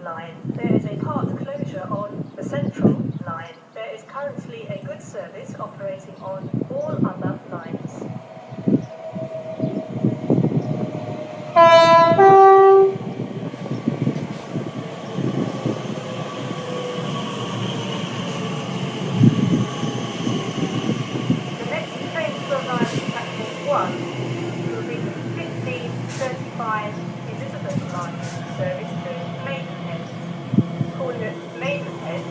line. There is a part closure on the Central line. There is currently a goods service operating on all other lines. The next train to arrive at platform 1 will be 15:35 Elizabeth line service to Maidenhead. Calling at Maidenhead